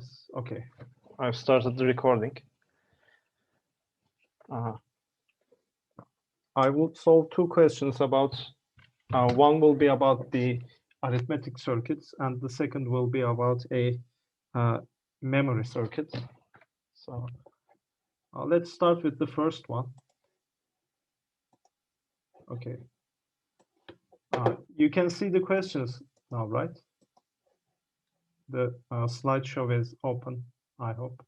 Yes, okay. I've started the recording. I will solve two questions about, one will be about the arithmetic circuits and the second will be about a memory circuit. So let's start with the first one. Okay. You can see the questions now, right? The slideshow is open, I hope.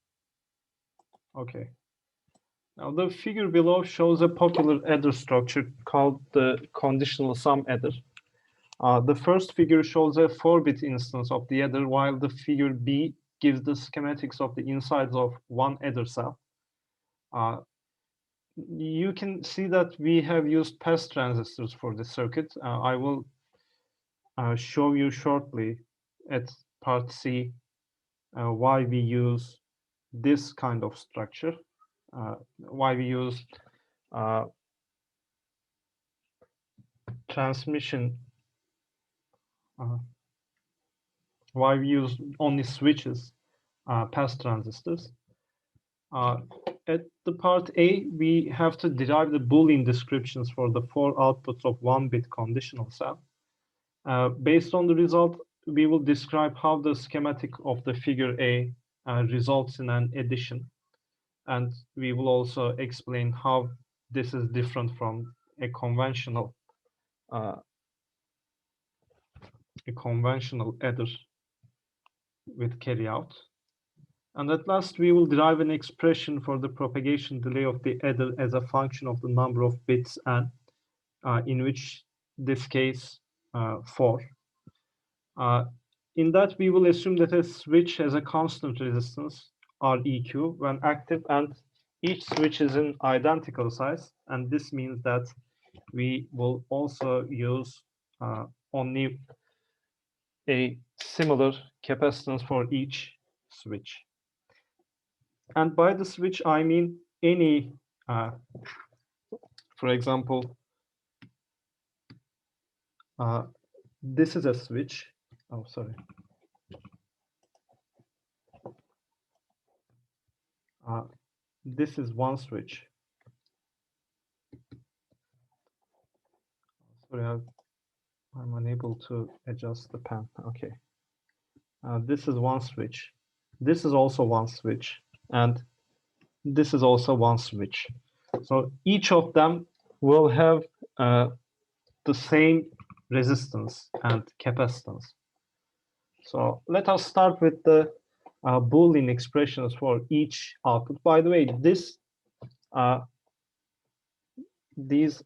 Okay. Now the figure below shows a popular adder structure called the conditional sum adder. The first figure shows a 4-bit instance of the adder, while the figure B gives the schematics of the insides of one adder cell. You can see that we have used pass transistors for this circuit. I will show you shortly at part C why we use this kind of structure, why we use transmission, why we use only switches, pass transistors. At the part A, we have to derive the Boolean descriptions for the 4 outputs of 1-bit conditional cell. Based on the result, we will describe how the schematic of the figure A results in an addition. And we will also explain how this is different from a conventional adder with carryout. And at last, we will derive an expression for the propagation delay of the adder as a function of the number of bits n, in which this case 4. In that, we will assume that a switch has a constant resistance, Req, when active, and each switch is in identical size. And this means that we will also use only a similar capacitance for each switch. And by the switch, I mean any, for example, this is a switch. Oh, sorry. This is one switch. Sorry, I'm unable to adjust the pen. Okay. This is one switch. This is also one switch. And this is also one switch. So each of them will have the same resistance and capacitance. So let us start with the Boolean expressions for each output. By the way, these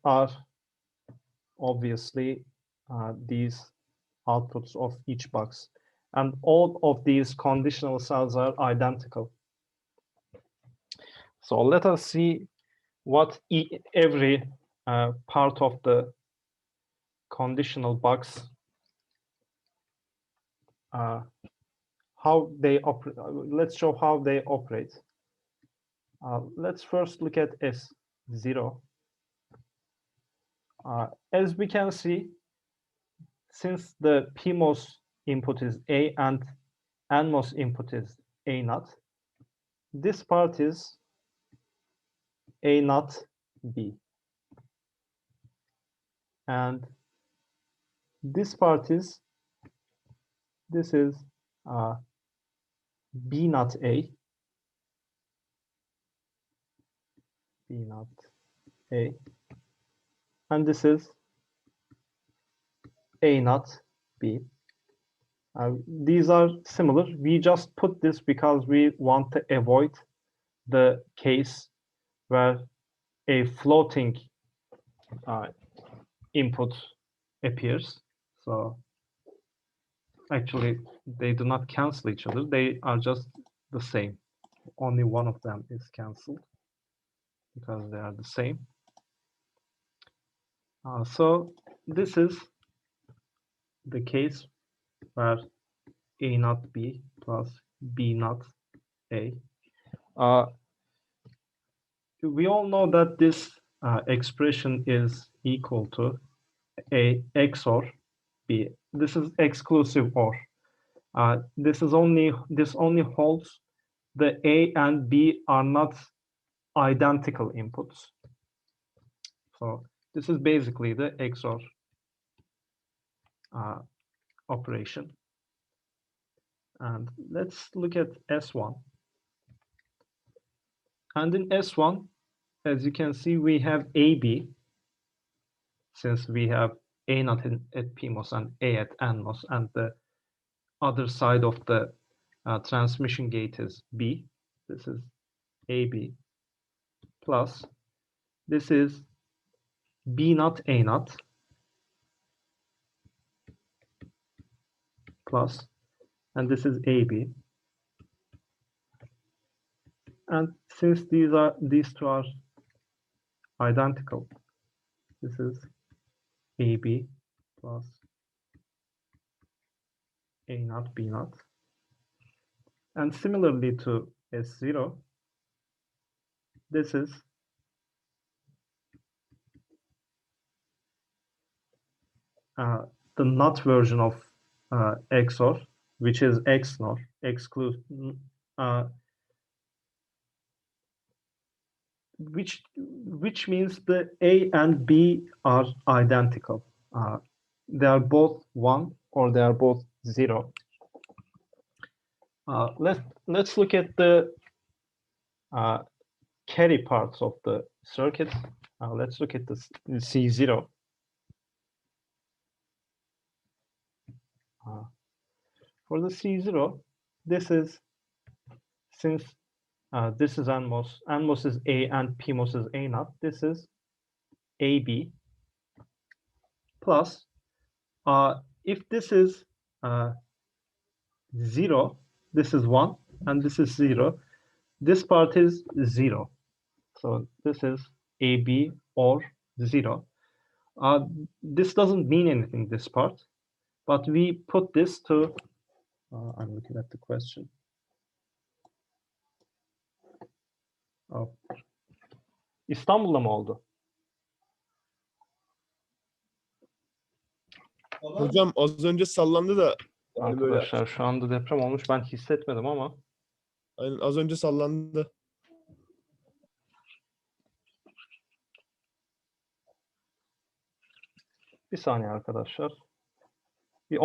are obviously these outputs of each box. And all of these conditional cells are identical. So let us see what every part of the conditional box, how they operate. Let's show how they operate. Let's first look at S0. As we can see, since the PMOS input is A and NMOS input is A naught, this part is A naught B. And this part is, this is B naught A, B naught A, and this is A naught B. These are similar. We just put this because we want to avoid the case where a floating input appears. So actually, they do not cancel each other. They are just the same. Only one of them is canceled because they are the same. So this is the case where A naught B plus B naught A. We all know that this expression is equal to A XOR B. This is exclusive OR. This only holds the A and B are not identical inputs. So this is basically the XOR operation. And let's look at S1. And in S1, as you can see, we have AB, since we have A not at PMOS and A at NMOS, and the other side of the transmission gate is B. This is AB plus, this is B not A not plus, and this is AB. And since these two are identical, this is AB plus A naught B naught. And similarly to S0, this is the NOT version of XOR, which is XNOR, which means the A and B are identical. They are both 1 or they are both 0. Let's look at the carry parts of the circuit. Let's look at the C0. For the C0, this is, since this is NMOS, NMOS is A and PMOS is A naught, this is AB plus, if this is 0, this is 1, and this is 0, this part is 0. So this is AB or 0. This doesn't mean anything, this part, but we put this to, I'm looking at the question. Oh. İstanbul'da mı oldu? Hocam az önce sallandı da. Yani Arkadaşlar böyle... şu anda deprem olmuş. Ben hissetmedim ama. Aynen, az önce sallandı. Bir saniye arkadaşlar. Bir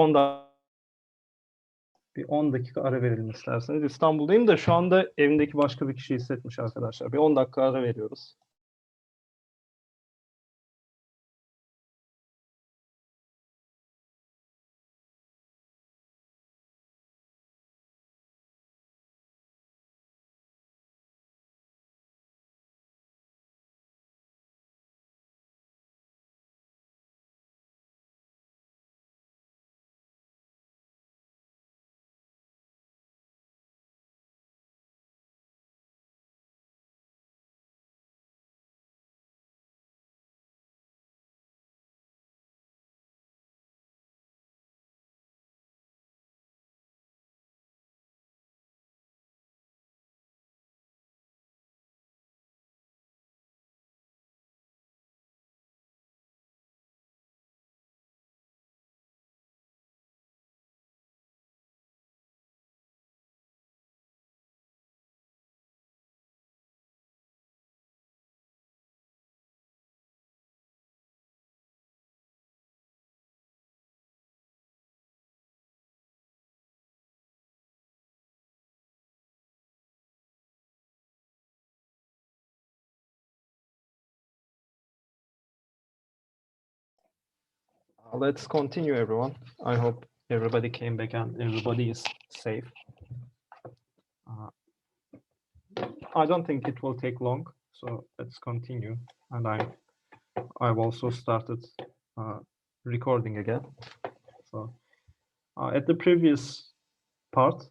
10 dakika ara verelim isterseniz. İstanbul'dayım da şu anda evimdeki başka bir kişi hissetmiş arkadaşlar. Bir 10 dakika ara veriyoruz. Let's continue, everyone. I hope everybody came back and everybody is safe. I don't think it will take long, so let's continue. And I've also started recording again. So at the previous part,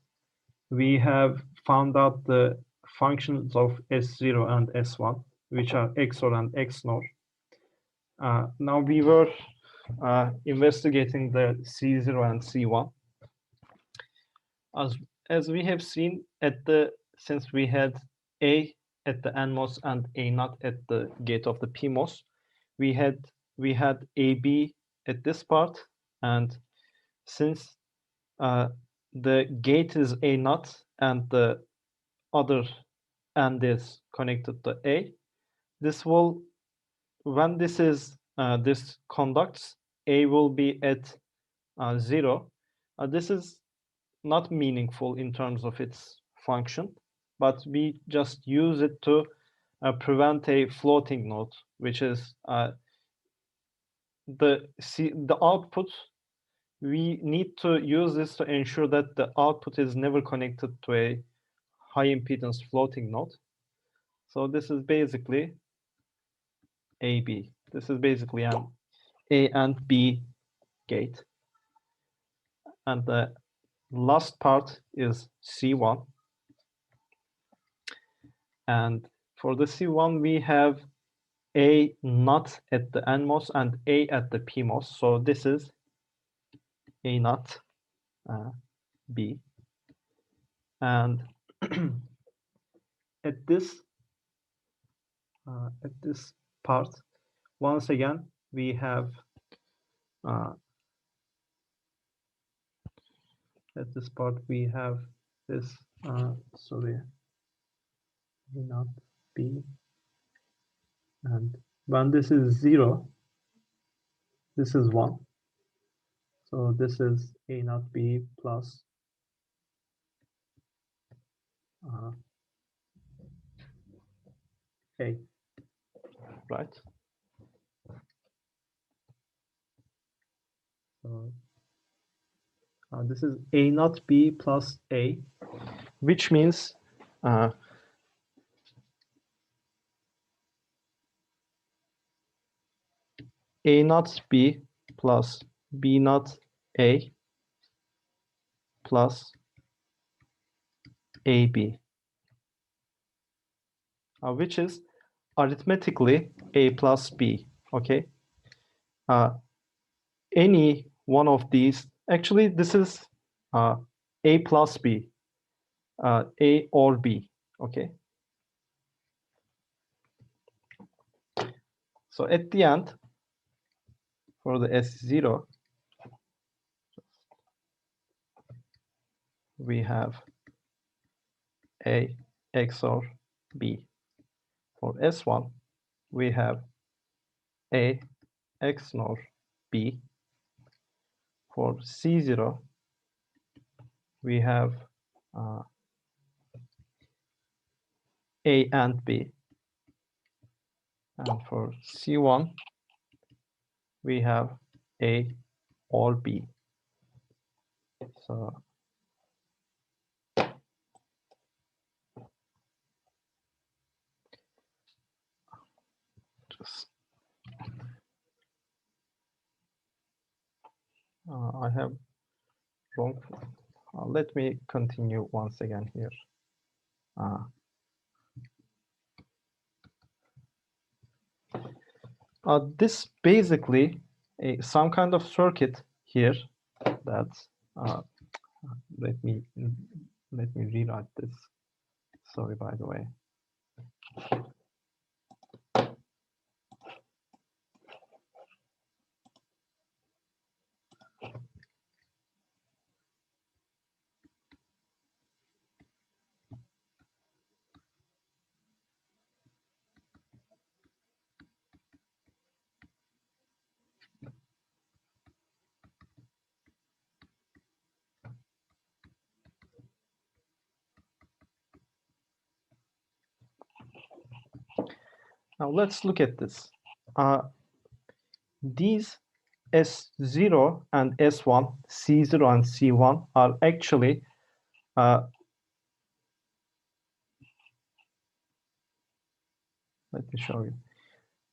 we have found out the functions of S0 and S1, which are XOR and XNOR. Now we were investigating the C0 and C1. As we have seen, since we had A at the NMOS and A naught at the gate of the PMOS, we had AB at this part, and since the gate is A naught and the other end is connected to A, this will, when this is this conducts, A will be at 0. This is not meaningful in terms of its function, but we just use it to prevent a floating node, which is the output. We need to use this to ensure that the output is never connected to a high impedance floating node. So this is basically AB. This is basically an A and B gate. And the last part is C1. And for the C1, we have A naught at the NMOS and A at the PMOS. So this is A naught B. And at this part, once again, we have at this part we have this sorry, A naught B, and when this is 0, this is 1. So this is A naught B plus A, right? So this is A naught B plus A, which means A naught B plus B naught A plus AB, which is arithmetically A plus B, okay? Any one of these, actually this is A plus B, A or B, okay? So at the end, for the S0, we have A XOR B. For S1, we have A XOR B. For C0, we have A and B. And for C1, we have A or B. So just I have wrong. Let me continue once again here. This basically some kind of circuit here that let me rewrite this. Sorry, by the way. Now let's look at this. These S0 and S1, C0 and C1 are actually let me show you.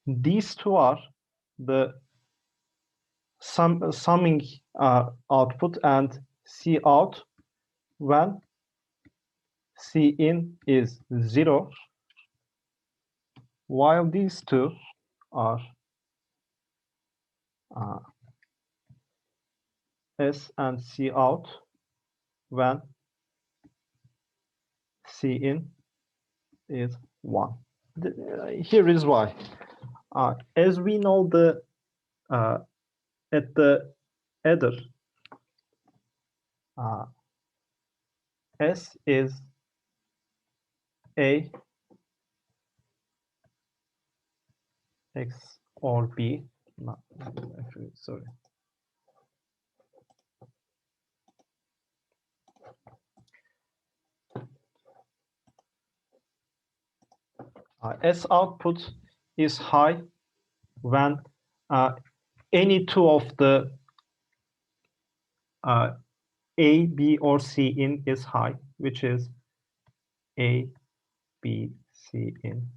These two are the summing output and C out when C in is 0, while these two are S and C out when C in is 1. Here is why. As we know, at the adder, S is A X or B. Not actually, sorry. S output is high when any two of the A, B, or C in is high, which is A, B, C in.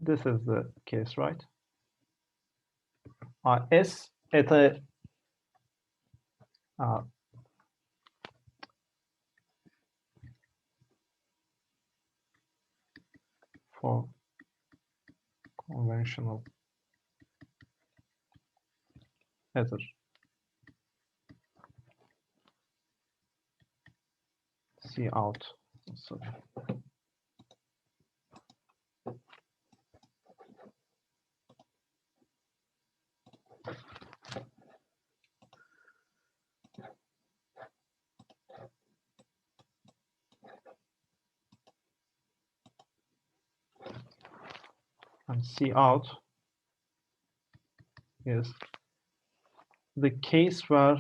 This is the case, right? S at a for conventional adder. C out. Sorry. And C out is the case where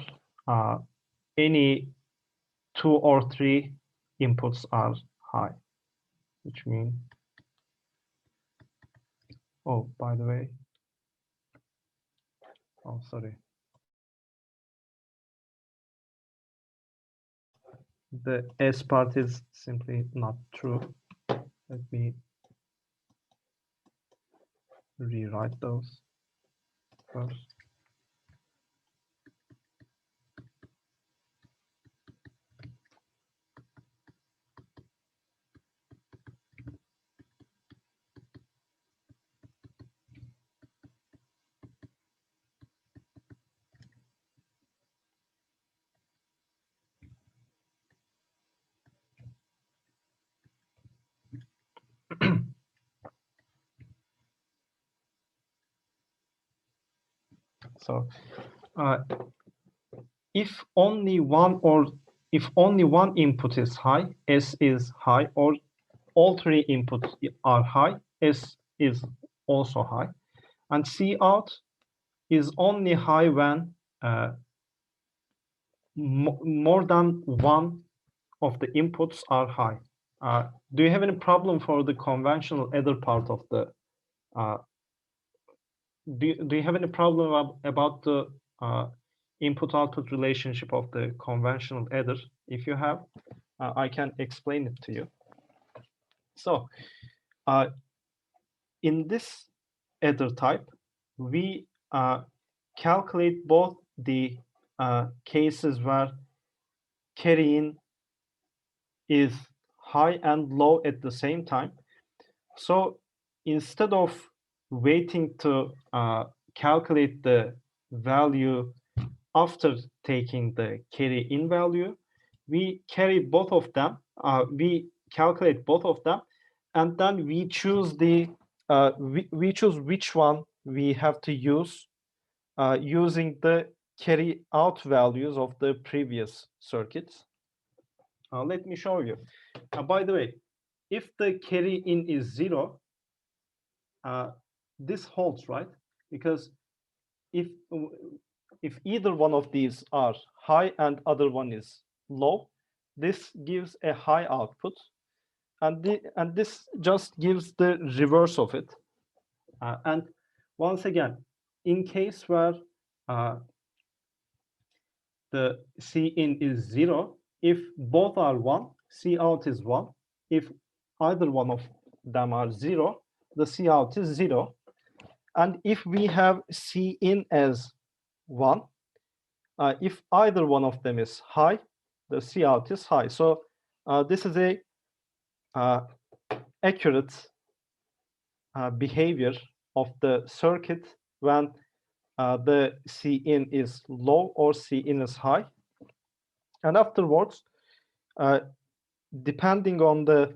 any two or three inputs are high, which means, oh, by the way, oh, sorry. The S part is simply not true. Let me rewrite those first. So if only one input is high, S is high, or all three inputs are high, S is also high. And C out is only high when more than one of the inputs are high. Do you have any problem for the conventional adder part of the do you have any problem about the input-output relationship of the conventional adder? If you have, I can explain it to you. So, in this adder type, we calculate both the cases where carry-in is high and low at the same time. So, instead of waiting to calculate the value after taking the carry-in value, we carry both of them. We calculate both of them, and then we choose we choose which one we have to use using the carry out values of the previous circuits. Let me show you. By the way, if the carry-in is 0, this holds, right? Because if either one of these are high and other one is low, this gives a high output, and this just gives the reverse of it. And once again, in case where the C in is 0, if both are 1, C out is 1. If either one of them are 0, the C out is 0. And if we have C in as 1, if either one of them is high, the C out is high. So this is a accurate behavior of the circuit when the C in is low or C in is high. And afterwards, depending on the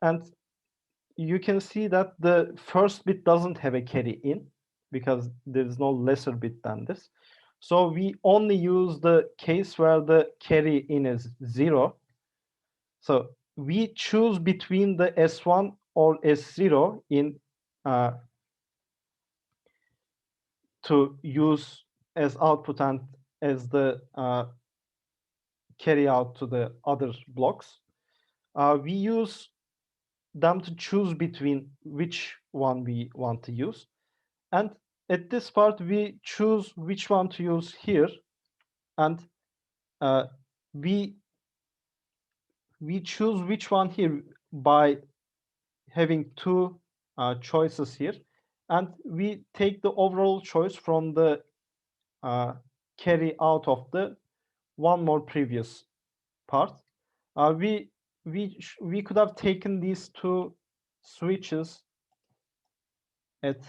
and you can see that the first bit doesn't have a carry in because there is no lesser bit than this. So we only use the case where the carry in is 0. So we choose between the S1 or S0 in to use as output and as the carry out to the other blocks. We use them to choose between which one we want to use. And at this part, we choose which one to use here. And we choose which one here by having two choices here. And we take the overall choice from the carry out of the one more previous part. We could have taken these two switches at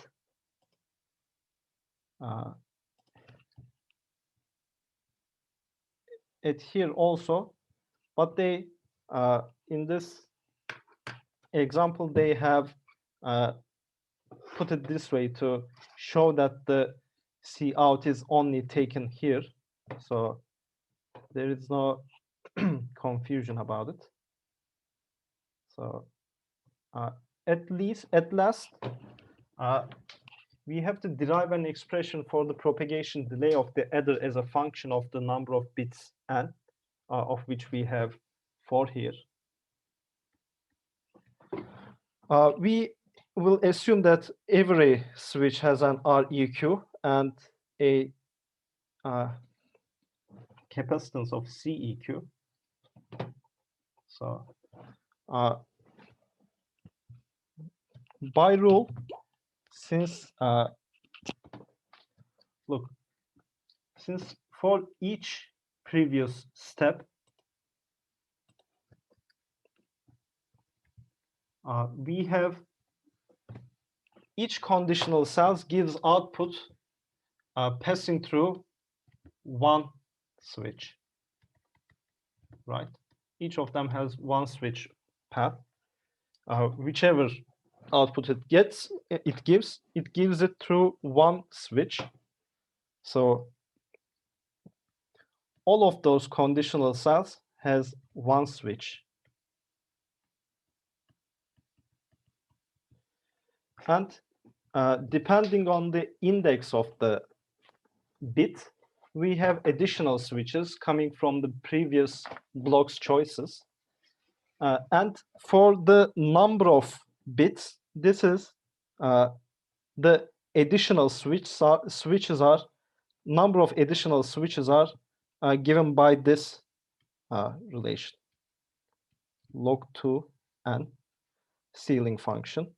here also, but they in this example they have put it this way to show that the C out is only taken here, so there is no confusion about it. So at last we have to derive an expression for the propagation delay of the adder as a function of the number of bits n, of which we have 4 here. We will assume that every switch has an REQ and a capacitance of CEQ. So by rule, since look, since for each previous step we have each conditional cells gives output passing through one switch, right? Each of them has one switch path. Whichever output it gives it through one switch. So all of those conditional cells has one switch. And depending on the index of the bit, we have additional switches coming from the previous block's choices. And for the number of bits, this is the additional switches are number of additional switches are given by this relation, log2 n ceiling function.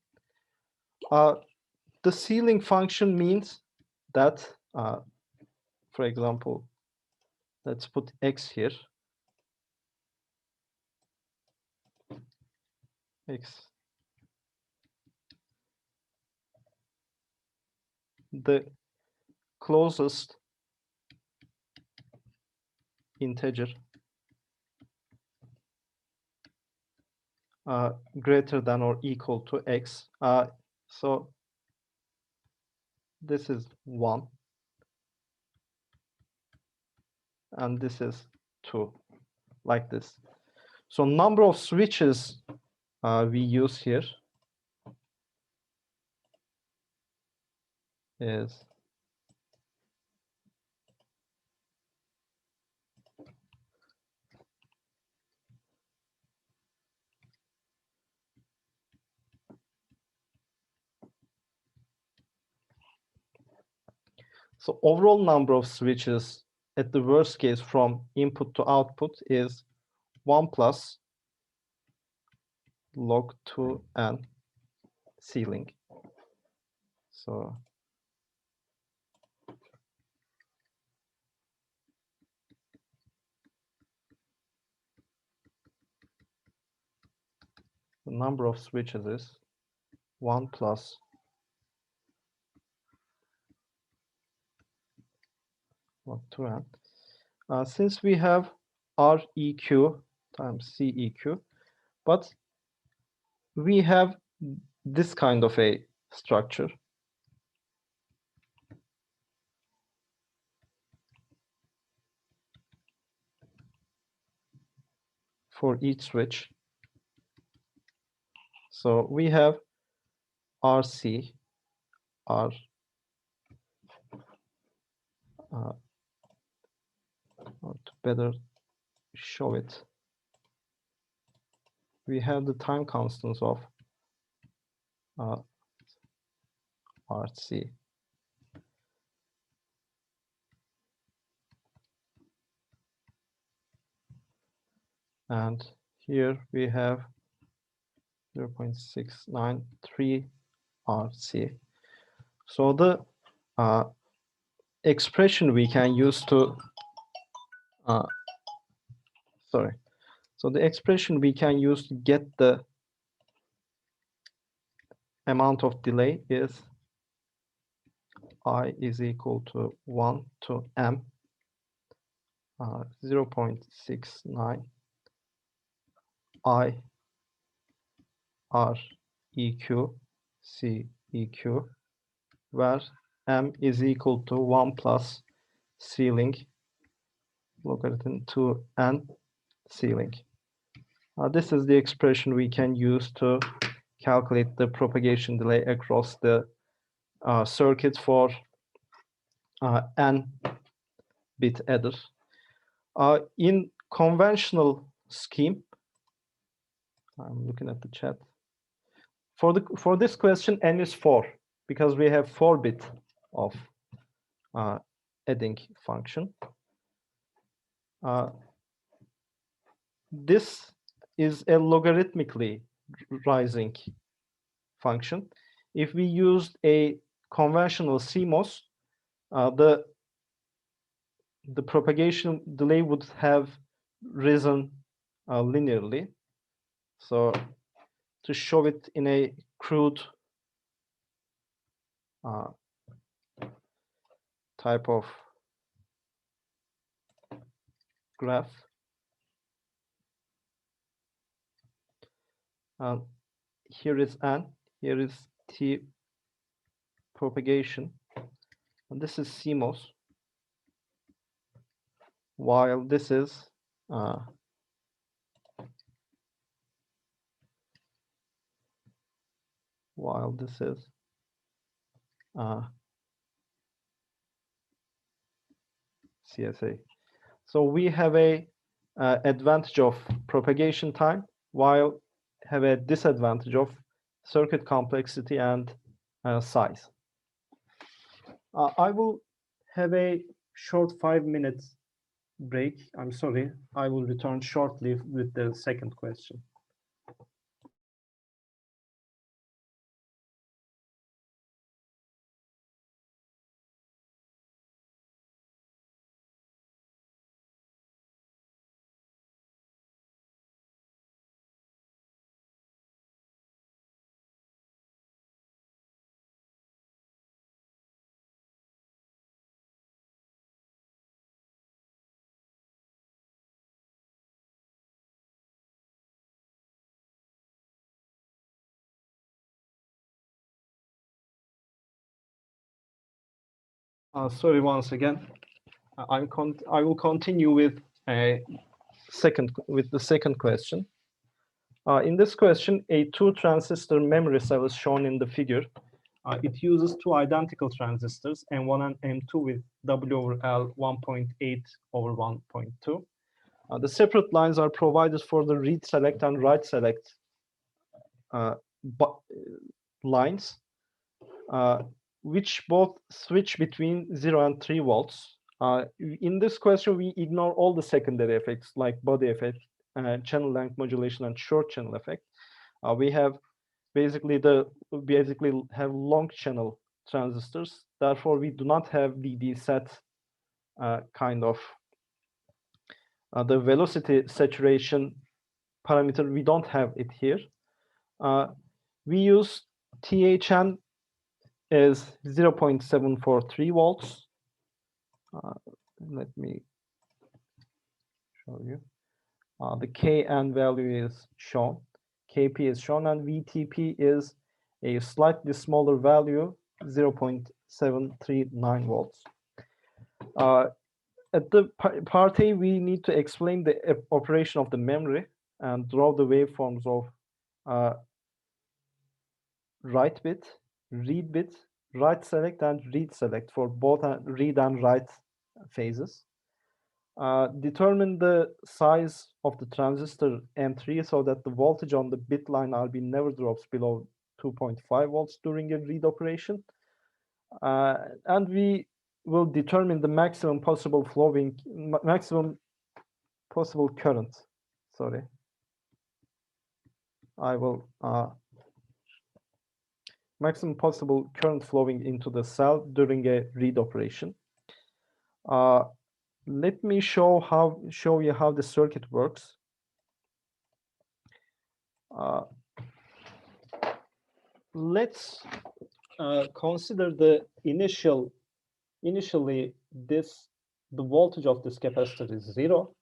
The ceiling function means that, for example, let's put x here. X. The closest integer greater than or equal to x. So this is 1. And this is 2, like this. So number of switches we use here is so overall number of switches at the worst case from input to output is 1 plus log 2n ceiling. So the number of switches is 1 plus log 2n. Since we have REQ times CEQ, but we have this kind of a structure. For each switch. So we have RC, R, or to better show it, we have the time constants of RC. And here we have 0.693 RC. So the expression we can use to, so the expression we can use to get the amount of delay is I is equal to 1 to M 0.69 I R EQ C EQ, where M is equal to 1 plus ceiling logarithm to N ceiling. This is the expression we can use to calculate the propagation delay across the circuit for N bit adder. In conventional scheme, I'm looking at the chat. For this question, N is 4 because we have 4 bit of adding function. This is a logarithmically rising function. If we used a conventional CMOS, the propagation delay would have risen linearly. So to show it in a crude type of graph, here is N, here is T propagation, and this is CMOS, while this is CSA. So we have a advantage of propagation time, while have a disadvantage of circuit complexity and size. I will have a short 5 minutes break. I'm sorry. I will return shortly with the second question. Sorry once again. I will continue with the second question. In this question, a 2-transistor memory cell is shown in the figure. It uses 2 identical transistors, M1 and M2 with W over L 1.8 over 1.2. The separate lines are provided for the read select and write select lines, which both switch between 0 and 3 volts. In this question, we ignore all the secondary effects like body effect, channel length modulation, and short channel effect. We basically have long channel transistors. Therefore, we do not have the set kind of the velocity saturation parameter. We don't have it here. We use THN is 0.743 volts. Let me show you. The Kn value is shown. Kp is shown, and VTP is a slightly smaller value, 0.739 volts. At the part A, we need to explain the operation of the memory and draw the waveforms of write bit, read bit, write select, and read select for both read and write phases. Determine the size of the transistor M3 so that the voltage on the bit line RB never drops below 2.5 volts during a read operation. And we will determine the maximum possible current. Sorry. I will maximum possible current flowing into the cell during a read operation. Let me show you how the circuit works. Let's consider the initially the voltage of this capacitor is 0,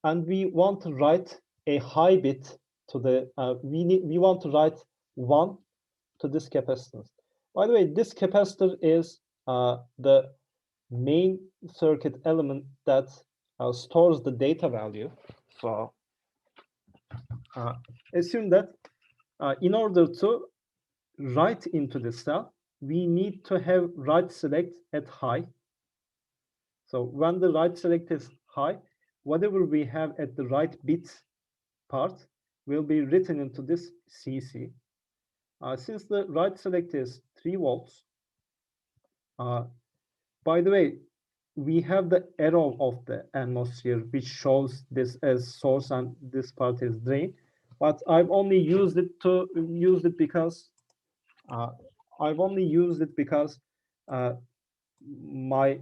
and we want to write a high bit to the we want to write 1 to this capacitance. By the way, this capacitor is the main circuit element that stores the data value. So assume that in order to write into the cell, we need to have write select at high. So when the write select is high, whatever we have at the write bit part will be written into this CC. Since the write select is 3 volts, by the way, we have the arrow of the atmosphere which shows this as source and this part is drain, but I've only used it because my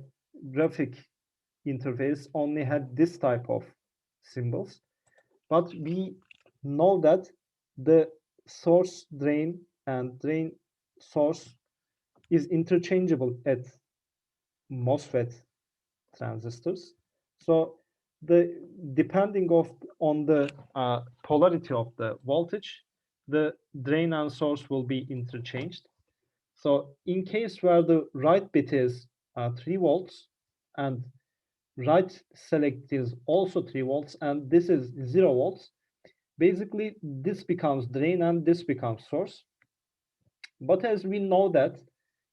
graphic interface only had this type of symbols. But we know that the source drain and drain source is interchangeable at MOSFET transistors. So depending on the polarity of the voltage, the drain and source will be interchanged. So in case where the write bit is 3 volts and write select is also 3 volts and this is 0 volts, basically this becomes drain and this becomes source. But as we know that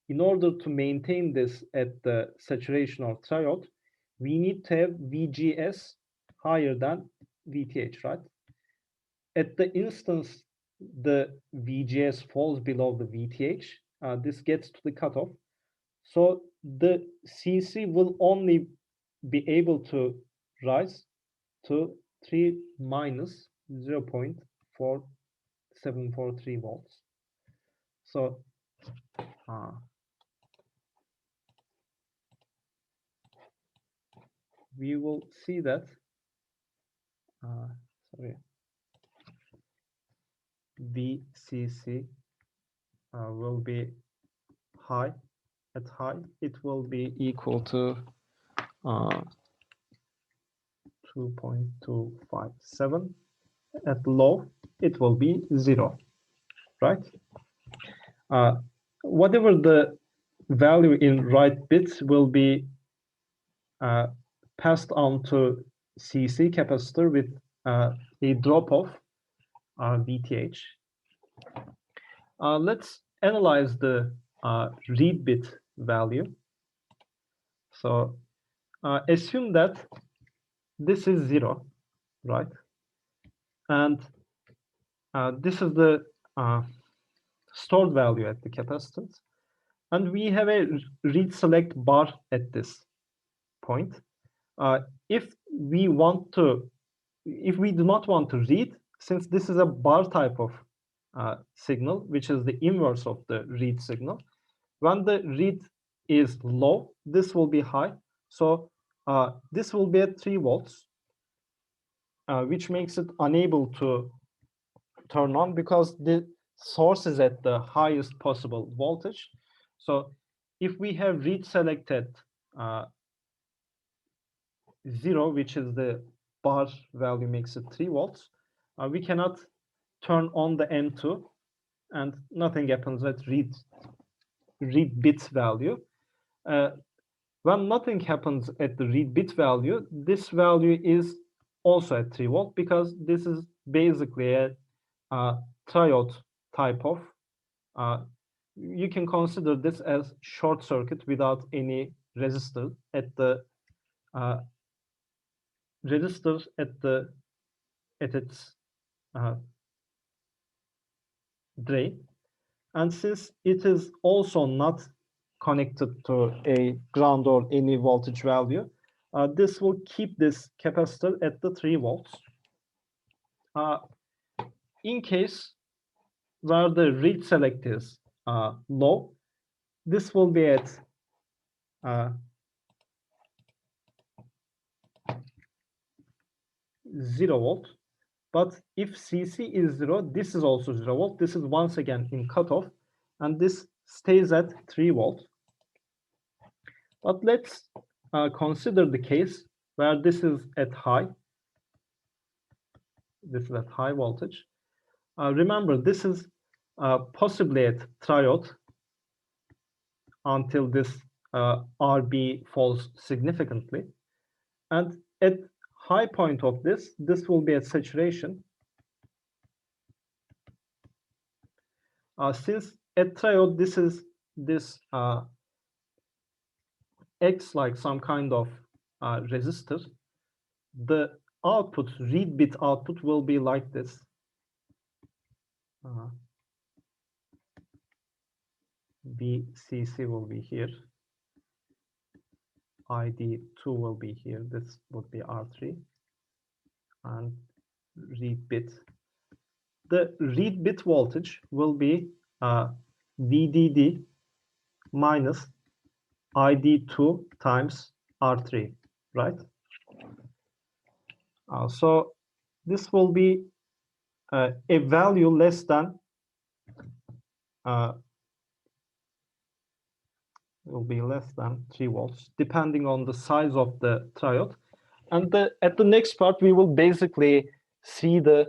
in order to maintain this at the saturation or triode, we need to have VGS higher than VTH, right? At the instance the VGS falls below the VTH, this gets to the cutoff. So the CC will only be able to rise to 3 minus 0.4743 volts. So we will see that VCC will be high. At high, it will be equal to 2.257. At low, it will be 0, right? Whatever the value in write bits will be passed on to CC capacitor with a drop of VTH. Let's analyze the read bit value. So assume that this is 0, right? And this is the stored value at the capacitance. And we have a read select bar at this point. If we do not want to read, since this is a bar type of signal, which is the inverse of the read signal, when the read is low, this will be high. So this will be at 3 volts, which makes it unable to turn on because the source is at the highest possible voltage. So if we have read selected 0, which is the bar value makes it 3 volts, we cannot turn on the M2 and nothing happens at read bit value. When nothing happens at the read bit value, this value is also at 3 volt because this is basically a triode type of, you can consider this as short circuit without any resistor at the resistors at its drain. And since it is also not connected to a ground or any voltage value, this will keep this capacitor at the 3 volts. In case where the read select is low, this will be at 0 volt. But if CC is 0, this is also 0 volt. This is once again in cutoff, and this stays at 3 volt. But let's consider the case where this is at high. This is at high voltage. Remember, this is possibly at triode until this RB falls significantly. And at high point of this will be at saturation. Since at triode, this is this acts like some kind of resistor, the output, read bit output will be like this. VCC will be here. ID2 will be here. This would be R3. And read bit. The read bit voltage will be VDD minus ID2 times R3, right? So this will be a value less than will be less than 3 volts, depending on the size of the triode. And at the next part, we will basically see the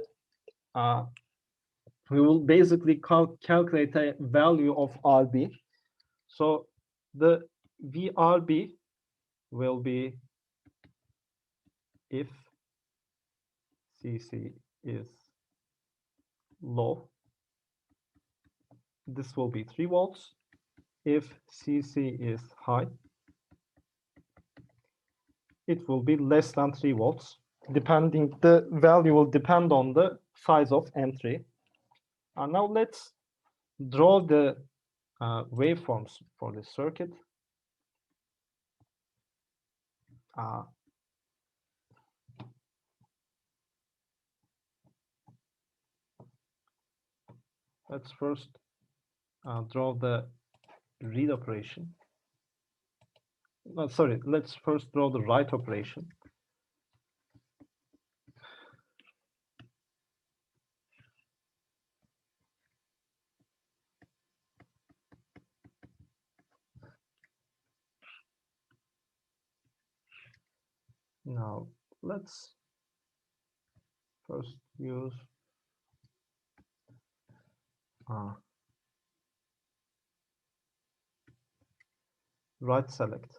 we will basically calculate a value of RB. So the VRB will be if CC is low, this will be 3 volts. If CC is high, it will be less than 3 volts. Depending, the value will depend on the size of M3. And now let's draw the waveforms for the circuit. Let's first draw the read operation. No, sorry, let's first draw the write operation. Now, let's first use write select.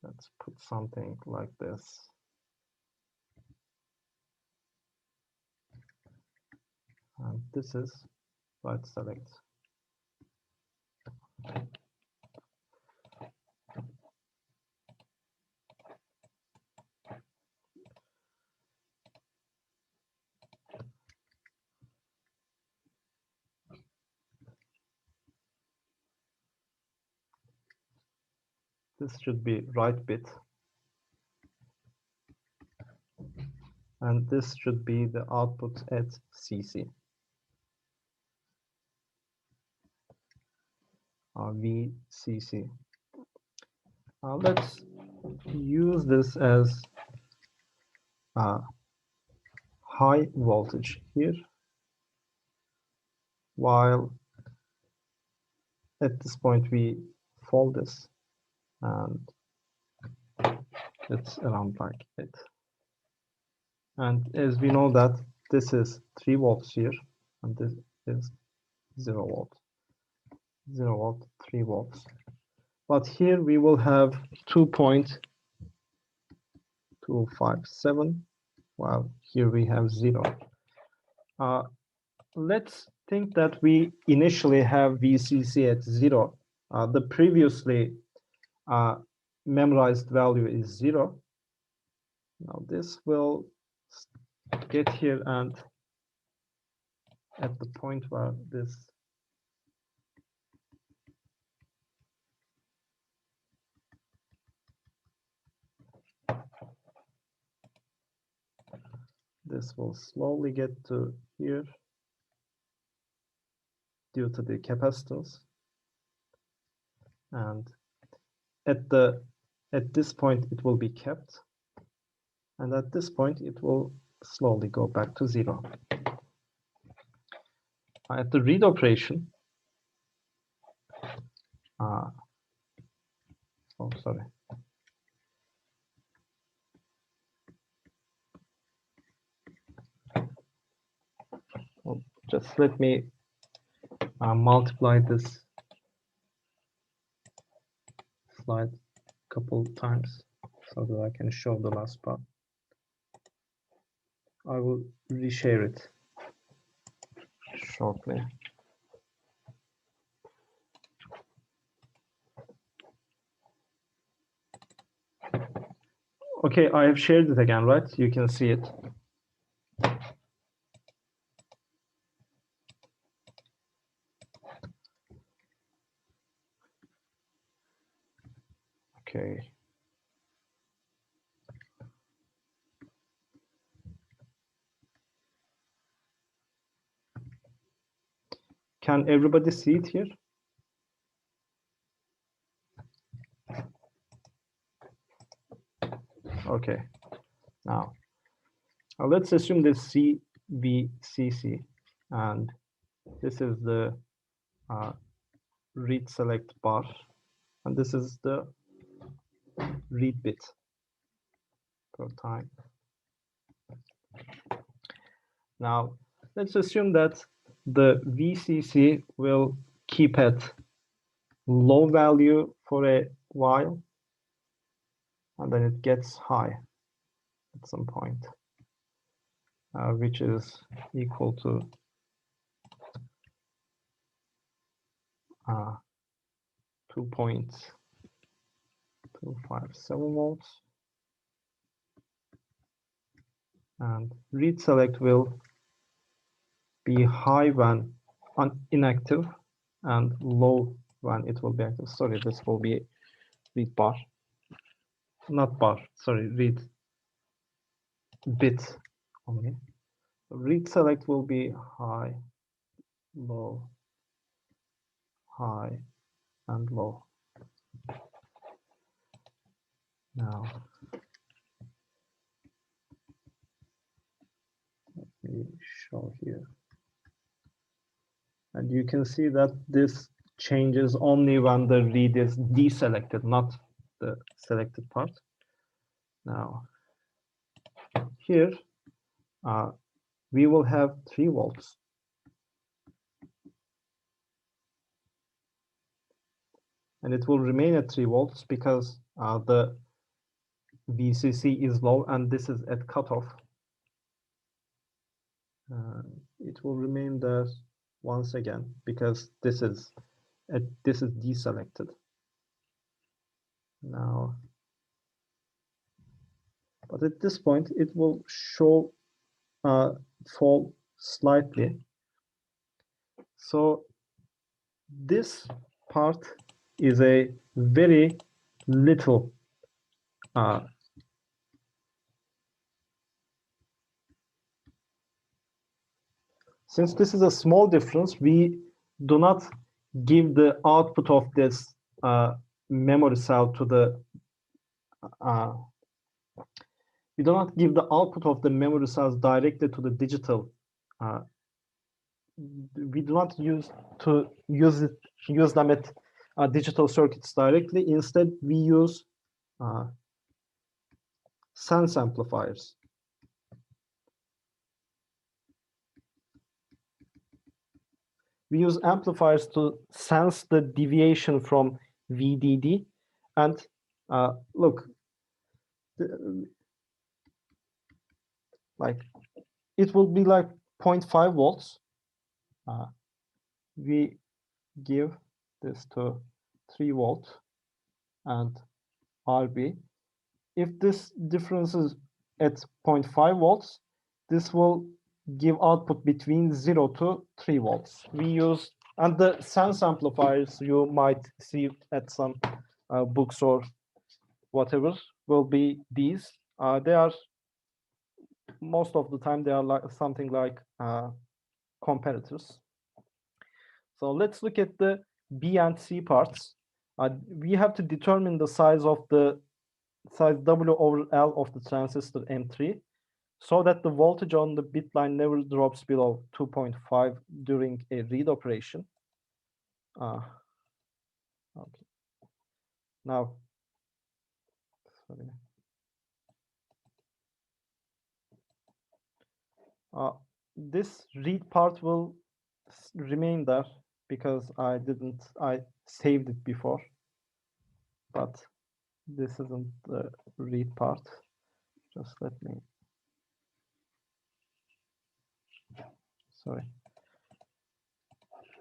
Let's put something like this. And this is write select. This should be write bit. And this should be the output at CC. VCC. Let's use this as high voltage here, while at this point we fold this and it's around like it. And as we know that this is 3 volts here, and this is 0 volt. 0 volt, 3 volts. But here we will have 2.257, while here we have 0. Let's think that we initially have VCC at 0. The previously memorized value is 0. Now this will get here, and at the point where this will slowly get to here due to the capacitance, and at this point it will be kept, and at this point it will slowly go back to 0. At the read operation, oh sorry, well, just let me multiply this slide a couple times so that I can show the last part. I will reshare it shortly. Okay, I have shared it again, right? You can see it. Okay. Can everybody see it here? Okay. Now, let's assume this CVCC, and this is the read select bar, and this is the read bit per time. Now, let's assume that the VCC will keep at low value for a while, and then it gets high at some point, which is equal to 2.257 volts, and read select will be high when inactive and low when it will be active. Sorry, this will be read bar, not bar, sorry, read bit only. Read select will be high, low, high, and low. Now, let me show here. And you can see that this changes only when the read is deselected, not the selected part. Now, here, we will have 3 volts. And it will remain at 3 volts because the VCC is low and this is at cutoff. It will remain there once again because this is deselected. Now, but at this point it will show fall slightly. So this part is a very little since this is a small difference, we do not give the output of this memory cell to the we do not give the output of the memory cells directly to the digital. We do not use them at digital circuits directly. Instead, we use sense amplifiers. we use amplifiers to sense the deviation from VDD. And look, like it will be like 0.5 volts. We give this to 3 volt and RB. If this difference is at 0.5 volts, this will give output between 0 to 3 volts. We use, and the sense amplifiers you might see at some books or whatever will be these. They are, most of the time, they are like something like comparators. So let's look at the B and C parts. We have to determine the size W over L of the transistor M3 so that the voltage on the bit line never drops below 2.5 during a read operation. Okay. Now, sorry. This read part will remain there because I saved it before, but this isn't the read part. Just let me, sorry.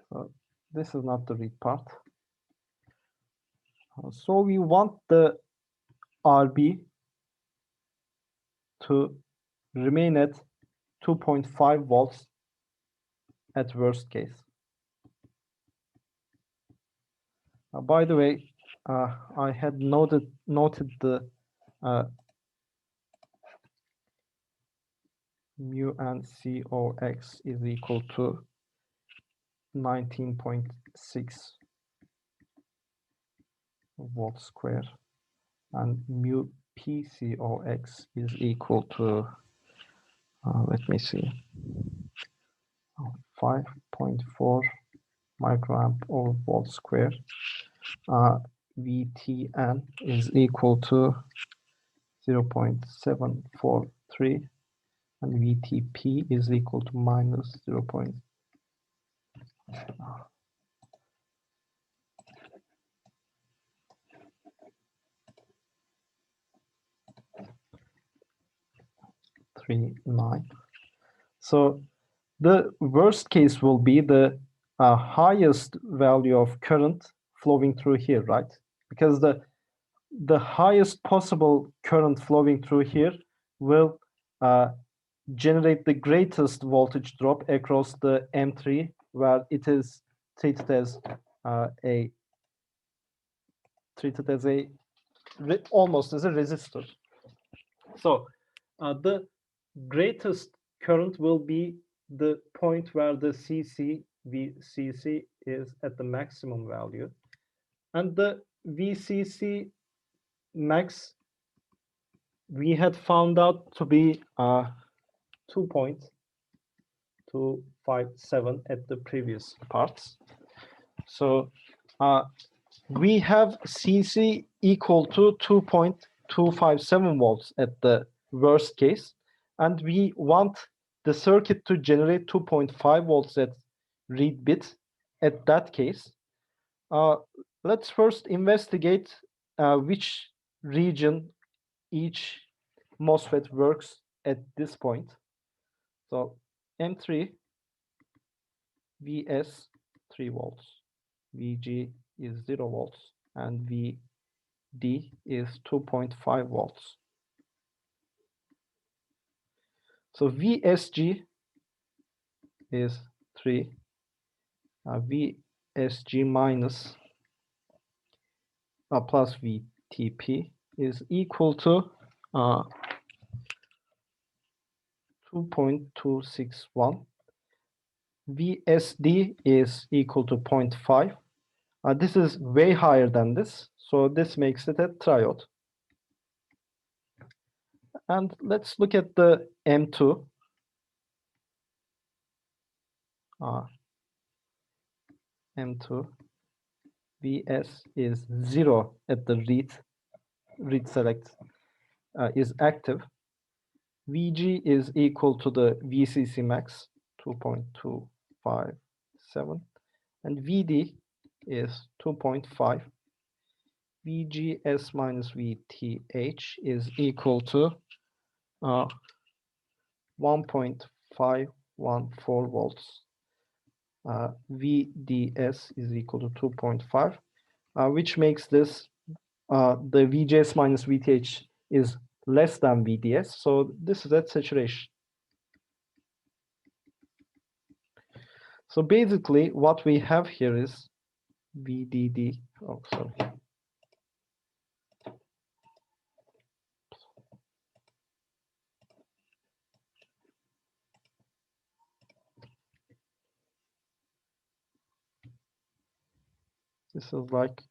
So this is not the read part. So we want the RB to remain at 2.5 volts at worst case. By the way, I had noted the mu and COX is equal to 19.6 volt square, and mu PCOX is equal to let me see, 5.4 microamp over volt square. VTN is equal to 0.743, and VTP is equal to minus 0.3. So the worst case will be the highest value of current flowing through here, right? Because the highest possible current flowing through here will generate the greatest voltage drop across the M3, where it is treated as almost as a resistor. So the greatest current will be the point where the VCC is at the maximum value, and the VCC max we had found out to be 2.257 at the previous parts. So we have CC equal to 2.257 volts at the worst case, and we want the circuit to generate 2.5 volts at read bit at that case. Let's first investigate which region each MOSFET works at this point. So M3, VS 3 volts, VG is 0 volts, and VD is 2.5 volts. So VSG is 3, VSG minus plus VTP is equal to 2.261. VSD is equal to 0.5. This is way higher than this, so this makes it a triode. And let's look at the M2. M2 VS is 0 at the read select is active. VG is equal to the VCC max 2.257, and VD is 2.5. VGS minus VTH is equal to 1.514 volts. VDS is equal to 2.5, which makes this the VGS minus VTH is less than VDS. So this is at saturation. So basically what we have here is VDD. Oh, sorry. This is like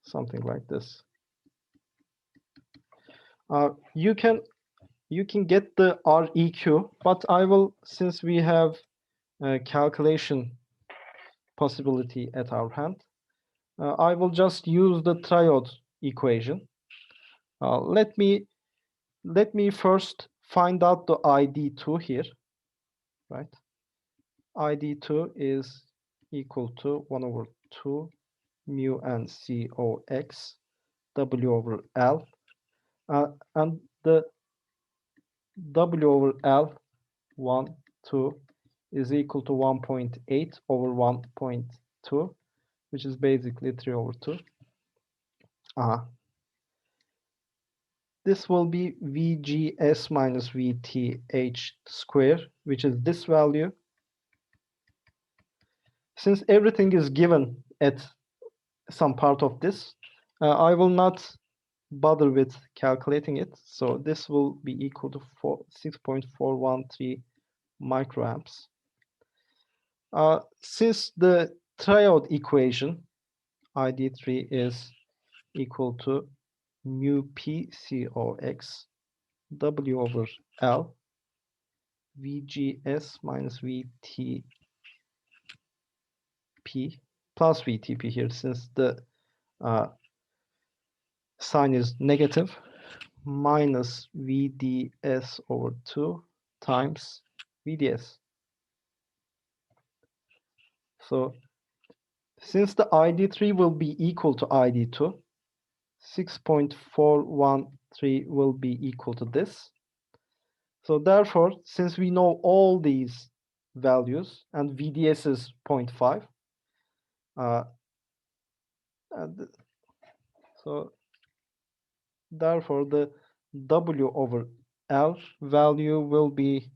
something like this. You can get the REQ, but I will, since we have a calculation possibility at our hand, I will just use the triode equation. Let me first find out the ID2 here, right? ID2 is equal to 1 over 2 mu n COX W over L, and the W over L 1, 2 is equal to 1.8 over 1.2, which is basically 3 over 2. This will be VGS minus VTH square, which is this value. Since everything is given at some part of this, I will not bother with calculating it. So this will be equal to 6.413 microamps. Since the triode equation, ID3 is equal to mu P COX W over L VGS minus VTP plus VTP here, since the sign is negative, minus VDS over 2 times VDS. So since the ID3 will be equal to ID2, 6.413 will be equal to this. So therefore, since we know all these values and VDS is 0.5, so therefore the W over L value will be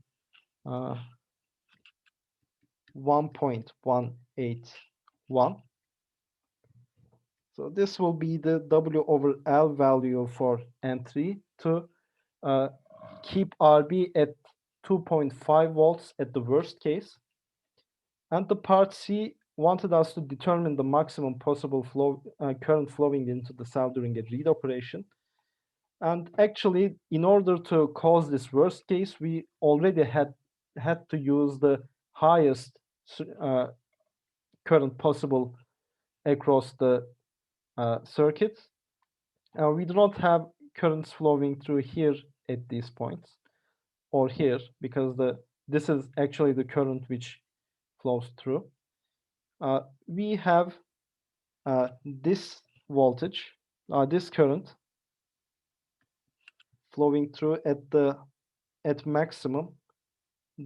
1.181. So this will be the W over L value for N3 to keep RB at 2.5 volts at the worst case. And the part C wanted us to determine the maximum possible flow current flowing into the cell during a read operation. And actually, in order to cause this worst case, we already had to use the highest current possible across the circuit. We do not have currents flowing through here at these points or here, because this is actually the current which flows through. We have this voltage, this current flowing through at maximum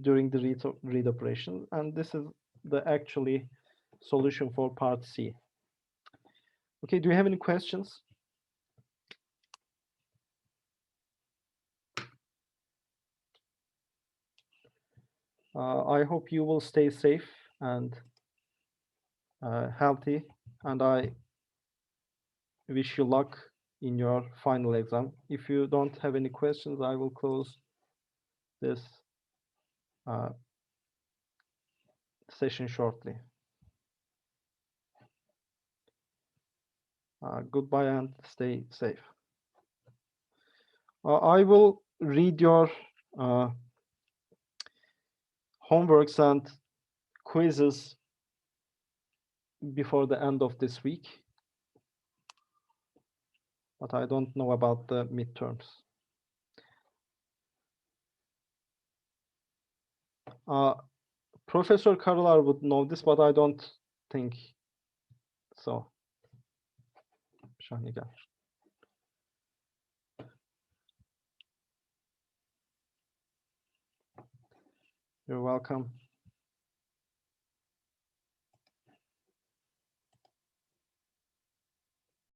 during the read operation, and this is the actually solution for part C. Okay, do you have any questions? I hope you will stay safe and healthy, and I wish you luck in your final exam. If you don't have any questions, I will close this session shortly. Goodbye and stay safe. I will read your homeworks and quizzes before the end of this week, but I don't know about the midterms. Professor Karular would know this, but I don't think so. Şahane gel. You're welcome.